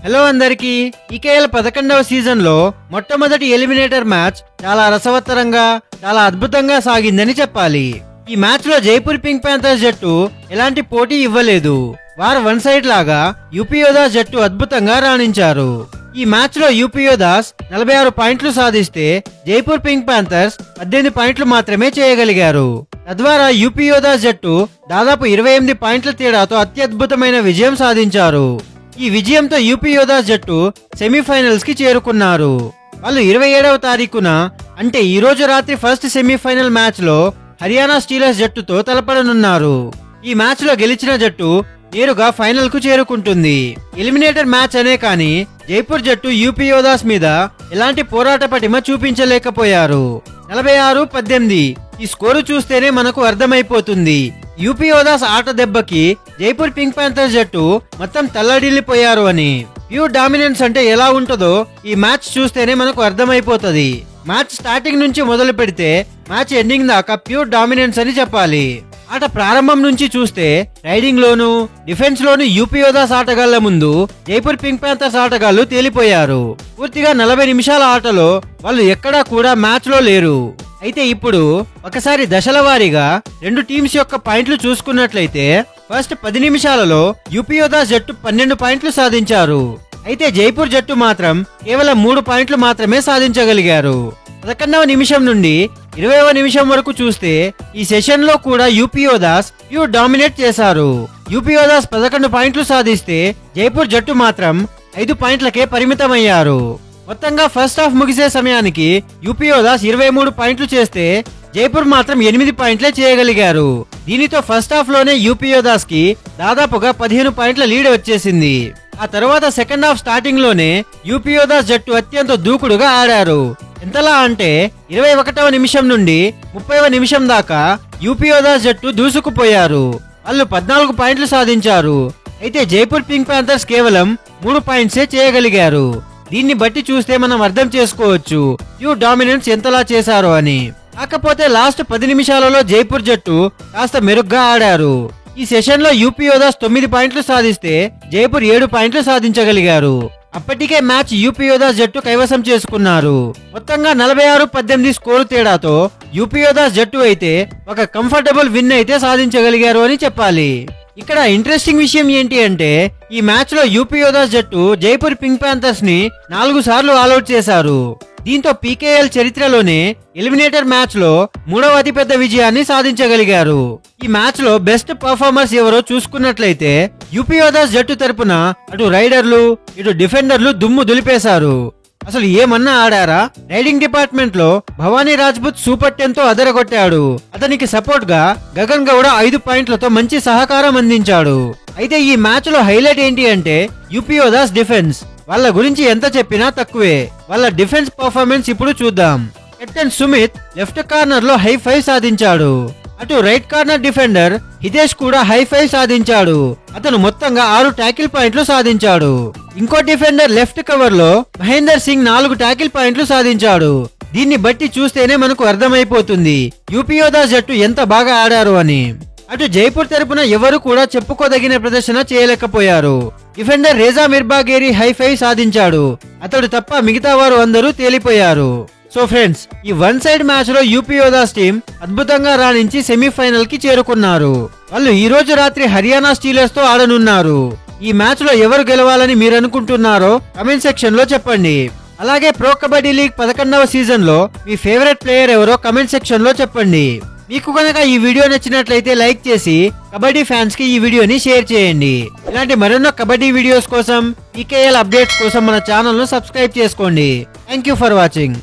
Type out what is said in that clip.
Hello అందరికీ ఈకేఎల్ 11వ season లో మొట్టమొదటి ఎలిమినేటర్ మ్యాచ్ చాలా రసవత్తరంగా చాలా అద్భుతంగా సాగిందని చెప్పాలి. ఈ మ్యాచ్ లో జైపూర్ పింక్ ప్యాంథర్స్ జట్టు ఎలాంటి పోటీ ఇవ్వలేదు. వారు వన్ సైడ్ లాగా యూపీ యోధాస్ జట్టు అద్భుతంగా రాణించారు. ఈ మ్యాచ్ లో యూపీ యోధాస్ 46 పాయింట్లు సాధిస్తే జైపూర్ పింక్ ప్యాంథర్స్ 18 పాయింట్లు మాత్రమే చేయగలిగారు. తద్వారా యూపీ యోధాస్ జట్టు దాదాపు 28 పాయింట్ల తేడాతో అత్యద్భుతమైన విజయం సాధించారు. ఈ విజయంతో యూపీ యోధాస్ జట్టు సెమీఫైనల్స్ కి చేరుకున్నారు. వాళ్ళు 27వ తారీఖున అంటే ఈ రోజు రాత్రి ఫస్ట్ సెమీఫైనల్ మ్యాచ్ లో హర్యానా స్టీలర్స్ జట్టుతో తలపడనున్నారు. ఈ మ్యాచ్ లో గెలిచిన జట్టు నేరుగా ఫైనల్ కు చేరుకుంటుంది. ఎలిమినేటర్ మ్యాచ్ అనే కానీ జైపూర్ జట్టు యూపీ యోధాస్ మీద ఎలాంటి పోరాట పటిమ చూపించలేకపోయారు. 46-18 ఈ స్కోరు చూస్తేనే మనకు అర్థమైపోతుంది. యూపీ యోధాస్ ఆట దెబ్బకి జైపూర్ పింక్ ప్యాంథర్స్ జట్టు మొత్తం తల్లడిల్లిపోయారు అని. ప్యూర్ డామినెన్స్ అంటే ఎలా ఉంటుందో ఈ మ్యాచ్ చూస్తేనే మనకు అర్థమైపోతుంది. మ్యాచ్ స్టార్టింగ్ నుంచి మొదలు పెడితే మ్యాచ్ ఎండింగ్ దాకా ప్యూర్ డామినెన్స్ అని చెప్పాలి. ఆట ప్రారంభం నుంచి చూస్తే రైడింగ్ లోను డిఫెన్స్ లోను యూపీ యోధాస్ ఆటగాళ్ల ముందు జైపూర్ పింక్ ప్యాంథర్స్ ఆటగాళ్లు తేలిపోయారు. పూర్తిగా 40 నిమిషాల ఆటలో వాళ్ళు ఎక్కడా కూడా మ్యాచ్ లో లేరు. అయితే ఇప్పుడు ఒకసారి దశల వారీగా రెండు టీమ్స్ యొక్క పాయింట్లు చూసుకున్నట్లయితే ఫస్ట్ 10 నిమిషాలలో యూపీ యోధాస్ జట్టు 12 పాయింట్లు సాధించారు. అయితే జైపూర్ జట్టు మాత్రం కేవలం 3 పాయింట్లు మాత్రమే సాధించగలిగారు. 11వ నిమిషం నుండి 20వ నిమిషం వరకు చూస్తే ఈ సెషన్ లో కూడా యూపీ యోధాస్ ప్యూర్ డామినేట్ చేశారు. యూపీ యోధాస్ 11 పాయింట్లు సాధిస్తే జైపూర్ జట్టు మాత్రం 5 పాయింట్లకే పరిమితమయ్యారు. మొత్తంగా ఫస్ట్ హాఫ్ ముగిసే సమయానికి యూపీ యోధాస్ 23 పాయింట్లు చేస్తే జైపూర్ మాత్రం 8 పాయింట్లే చేయగలిగారు. దీనితో ఫస్ట్ హాఫ్ లోనే యూపీ యోధాస్ కి దాదాపుగా 15 పాయింట్ల లీడ్ వచ్చేసింది. ఆ తర్వాత సెకండ్ హాఫ్ స్టార్టింగ్ లోనే యూపీ యోధాస్ జట్టు అత్యంత దూకుడుగా ఆడారు. ఎంతలా అంటే 21వ నిమిషం నుండి 30వ నిమిషం దాకా యూపీ యోధాస్ జట్టు దూసుకుపోయారు. వాళ్ళు 14 పాయింట్లు సాధించారు. అయితే జైపూర్ పింక్ ప్యాంథర్స్ కేవలం 3 పాయింట్సే చేయగలిగారు. దీన్ని బట్టి చూస్తే మనం అర్థం చేసుకోవచ్చు ప్యూర్ డామినెన్స్ ఎంతలా చేశారో అని. కాకపోతే లాస్ట్ 10 నిమిషాలలో జైపూర్ జట్టు కాస్త మెరుగ్గా ఆడారు. ఈ సెషన్ లో యూపీ యోధాస్ 9 పాయింట్లు సాధిస్తే జైపూర్ 7 పాయింట్లు సాధించగలిగారు. అప్పటికే మ్యాచ్ యూపీ యోధాస్ జట్టు కైవసం చేసుకున్నారు. మొత్తంగా 46-18 స్కోరు తేడాతో యూపీ యోధాస్ జట్టు అయితే ఒక కంఫర్టబుల్ విన్ అయితే సాధించగలిగారు అని చెప్పాలి. ఇక్కడ ఇంట్రెస్టింగ్ విషయం ఏంటి అంటే ఈ మ్యాచ్ లో యూపీ యోధాస్ జట్టు జైపూర్ పింక్ ప్యాంథర్స్ ని 4 సార్లు ఆల్అౌట్ చేశారు. దీంతో పీకేఎల్ చరిత్రలోనే ఎలిమినేటర్ మ్యాచ్ లో 3వ అతిపెద్ద విజయాన్ని సాధించగలిగారు. ఈ మ్యాచ్ లో బెస్ట్ పర్ఫార్మర్స్ ఎవరో చూసుకున్నట్లయితే యూపీ యోధాస్ జట్టు తరపున అటు రైడర్లు ఇటు డిఫెండర్లు దుమ్ము దులిపేశారు. అసలు ఏమన్నా ఆడారా? రైడింగ్ డిపార్ట్మెంట్ లో భవానీ రాజ్పుత్ సూపర్ 10 తో అదరగొట్టాడు. అతనికి సపోర్ట్ గా గగన్ గౌడ 5 పాయింట్లతో మంచి సహకారం అందించాడు. అయితే ఈ మ్యాచ్ లో హైలైట్ ఏంటి అంటే యూపీ యోధాస్ డిఫెన్స్. వాళ్ళ గురించి ఎంత చెప్పినా తక్కువే. వాళ్ళ డిఫెన్స్ పర్ఫార్మెన్స్ ఇప్పుడు చూద్దాం. కెప్టెన్ సుమిత్ లెఫ్ట్ కార్నర్ లో హై 5 సాధించాడు. అటు రైట్ కార్నర్ డిఫెండర్ హితేష్ కూడా హై 5 సాధించాడు. అతను మొత్తంగా 6 ట్యాకిల్ పాయింట్లు సాధించాడు. ఇంకో డిఫెండర్ లెఫ్ట్ కవర్ లో మహేందర్ సింగ్ 4 ట్యాకిల్ పాయింట్లు సాధించాడు. దీన్ని బట్టి చూస్తేనే మనకు అర్థమైపోతుంది యూపీ యోధాస్ జట్టు ఎంత బాగా ఆడారు అని. అటు జైపూర్ తరపున ఎవరు కూడా చెప్పుకోదగిన ప్రదర్శన చేయలేకపోయారు. డిఫెండర్ రేజా మిర్బాగేరి హై 5 సాధించాడు. అతడు తప్ప మిగతా వారు అందరూ తేలిపోయారు. సో ఫ్రెండ్స్, ఈ వన్ సైడ్ మ్యాచ్ లో యూపీ యోధాస్ టీం అద్భుతంగా రాణించి సెమీఫైనల్ కి చేరుకున్నారు. వాళ్ళు ఈ రోజు రాత్రి హర్యానా స్టీలర్స్ తో ఆడనున్నారు. ఈ మ్యాచ్ లో ఎవరు గెలవాలని మీరు అనుకుంటున్నారో కమెంట్ సెక్షన్ లో చెప్పండి. అలాగే ప్రో కబడ్డీ లీగ్ 11వ సీజన్ లో మీ ఫేవరెట్ ప్లేయర్ ఎవరో కమెంట్ సెక్షన్ లో చెప్పండి. మీకు కనుక ఈ వీడియో నచ్చినట్లయితే లైక్ చేసి కబడ్డీ ఫ్యాన్స్ కి ఈ వీడియోని షేర్ చేయండి. ఇలాంటి మరెన్నో కబడ్డీ వీడియోస్ కోసం ఈకేఎల్ అప్డేట్స్ కోసం మన ఛానల్ ను సబ్స్క్రైబ్ చేసుకోండి. Thank you for watching.